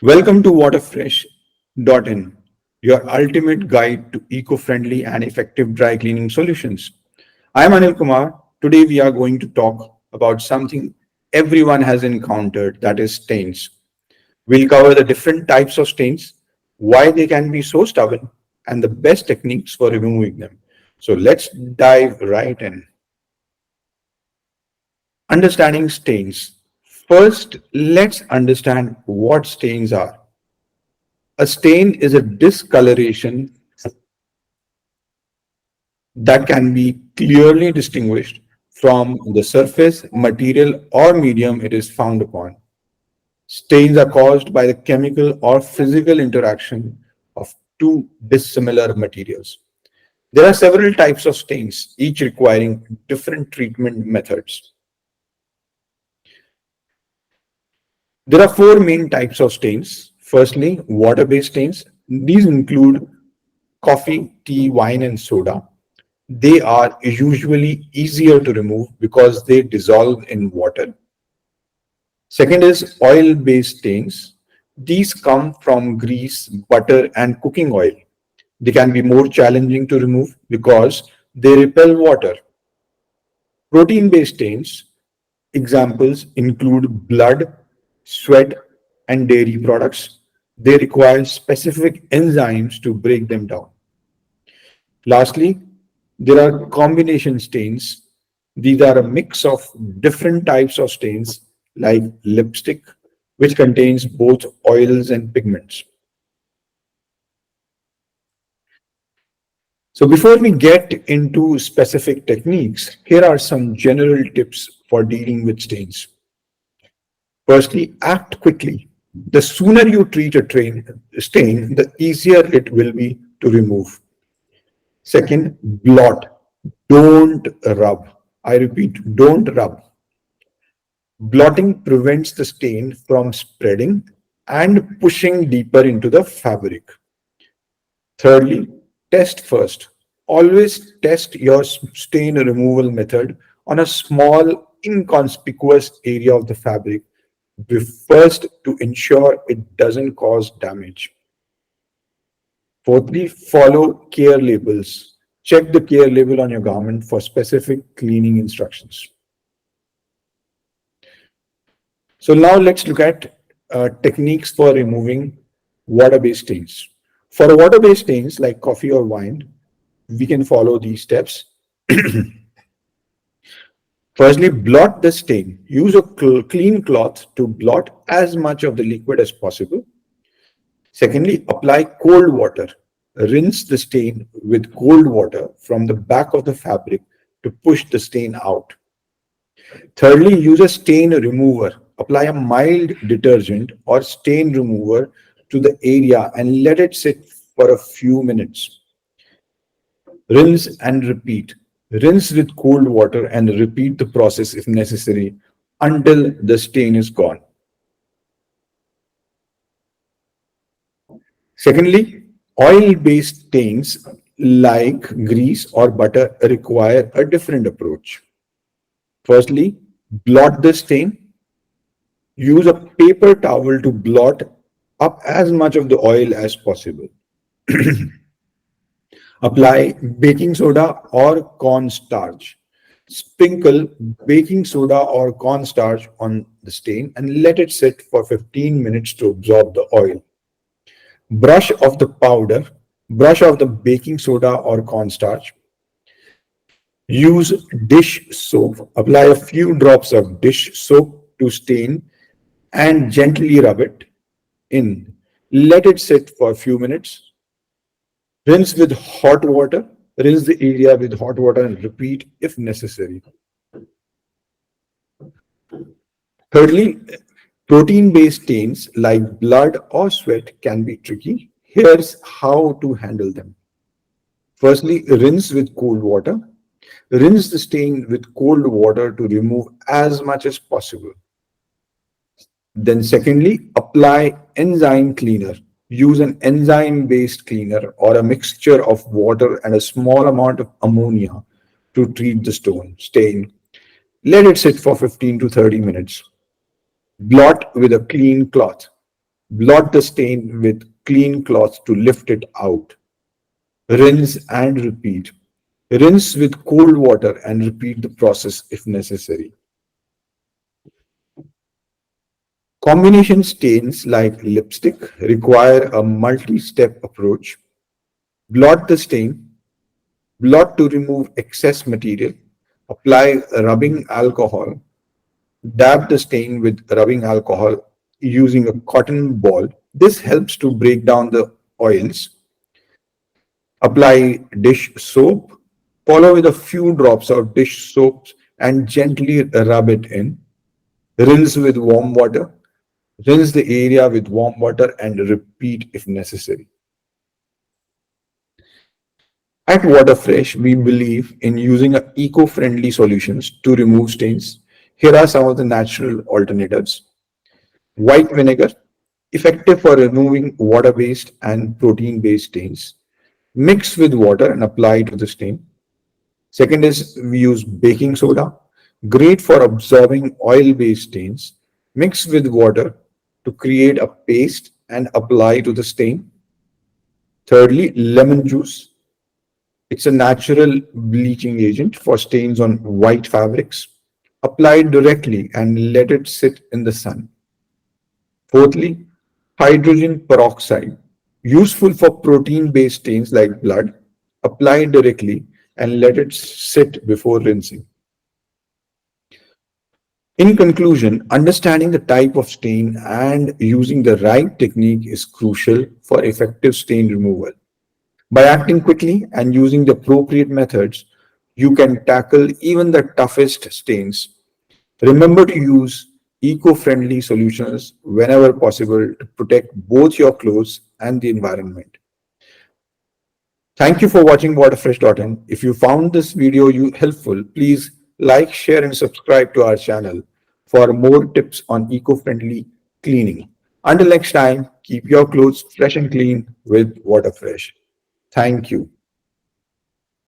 Welcome to WaterFresh.in, your ultimate guide to eco-friendly and effective dry cleaning solutions. I am Anil Kumar. Today we are going to talk about something everyone has encountered, that is stains. We'll cover the different types of stains, why they can be so stubborn, and the best techniques for removing them. So let's dive right in. Understanding stains. First, let's understand what stains are. A stain is a discoloration that can be clearly distinguished from the surface, material, or medium it is found upon. Stains are caused by the chemical or physical interaction of two dissimilar materials. There are several types of stains, each requiring different treatment methods. There are four main types of stains. Firstly, water-based stains. These include coffee, tea, wine, and soda. They are usually easier to remove because they dissolve in water. Second is oil-based stains. These come from grease, butter, and cooking oil. They can be more challenging to remove because they repel water. Protein-based stains, examples include blood, sweat, and dairy products. They require specific enzymes to break them down. Lastly, there are combination stains. These are a mix of different types of stains like lipstick, which contains both oils and pigments. So before we get into specific techniques, here are some general tips for dealing with stains. Firstly, act quickly. The sooner you treat a stain, the easier it will be to remove. Second, blot. Don't rub. I repeat, don't rub. Blotting prevents the stain from spreading and pushing deeper into the fabric. Thirdly, test first. Always test your stain removal method on a small, inconspicuous area of the fabric first to ensure it doesn't cause damage. Fourthly, follow care labels. Check the care label on your garment for specific cleaning instructions. So now let's look at techniques for removing water-based stains. For water-based stains like coffee or wine, we can follow these steps. Firstly, blot the stain. Use a clean cloth to blot as much of the liquid as possible. Secondly, apply cold water. Rinse the stain with cold water from the back of the fabric to push the stain out. Thirdly, use a stain remover. Apply a mild detergent or stain remover to the area and let it sit for a few minutes. Rinse and repeat. Rinse with cold water and repeat the process if necessary until the stain is gone. Secondly, oil-based stains like grease or butter require a different approach. Firstly, blot the stain. Use a paper towel to blot up as much of the oil as possible. Apply baking soda or cornstarch. Sprinkle baking soda or cornstarch on the stain and let it sit for 15 minutes to absorb the oil. Brush off the powder. Brush off the baking soda or cornstarch. Use dish soap. Apply a few drops of dish soap to stain and gently rub it in. Let it sit for a few minutes. Rinse with hot water. Rinse the area with hot water and repeat if necessary. Thirdly, protein-based stains like blood or sweat can be tricky. Here's how to handle them. Firstly, rinse with cold water. Rinse the stain with cold water to remove as much as possible. Then secondly, apply enzyme cleaner. Use an enzyme-based cleaner or a mixture of water and a small amount of ammonia to treat the stain. Let it sit for 15 to 30 minutes. Blot with a clean cloth. Blot the stain with clean cloth to lift it out. Rinse and repeat. Rinse with cold water and repeat the process if necessary. Combination stains like lipstick require a multi-step approach. Blot the stain, blot to remove excess material, apply rubbing alcohol, dab the stain with rubbing alcohol using a cotton ball. This helps to break down the oils. Apply dish soap, follow with a few drops of dish soap and gently rub it in. Rinse with warm water. Rinse the area with warm water and repeat if necessary. At WaterFresh, we believe in using eco-friendly solutions to remove stains. Here are some of the natural alternatives. White vinegar, effective for removing water-based and protein-based stains. Mix with water and apply to the stain. Second is we use baking soda, great for absorbing oil-based stains. Mix with water to create a paste and apply to the stain. Thirdly, lemon juice. It's a natural bleaching agent for stains on white fabrics. Apply directly and let it sit in the sun. Fourthly, hydrogen peroxide, useful for protein-based stains like blood. Apply directly and let it sit before rinsing. In conclusion, understanding the type of stain and using the right technique is crucial for effective stain removal. By acting quickly and using the appropriate methods, you can tackle even the toughest stains. Remember to use eco-friendly solutions whenever possible to protect both your clothes and the environment. Thank you for watching WaterFresh.in. If you found this video helpful, please like, share, and subscribe to our channel for more tips on eco-friendly cleaning. Until next time, keep your clothes fresh and clean with WaterFresh. Thank you.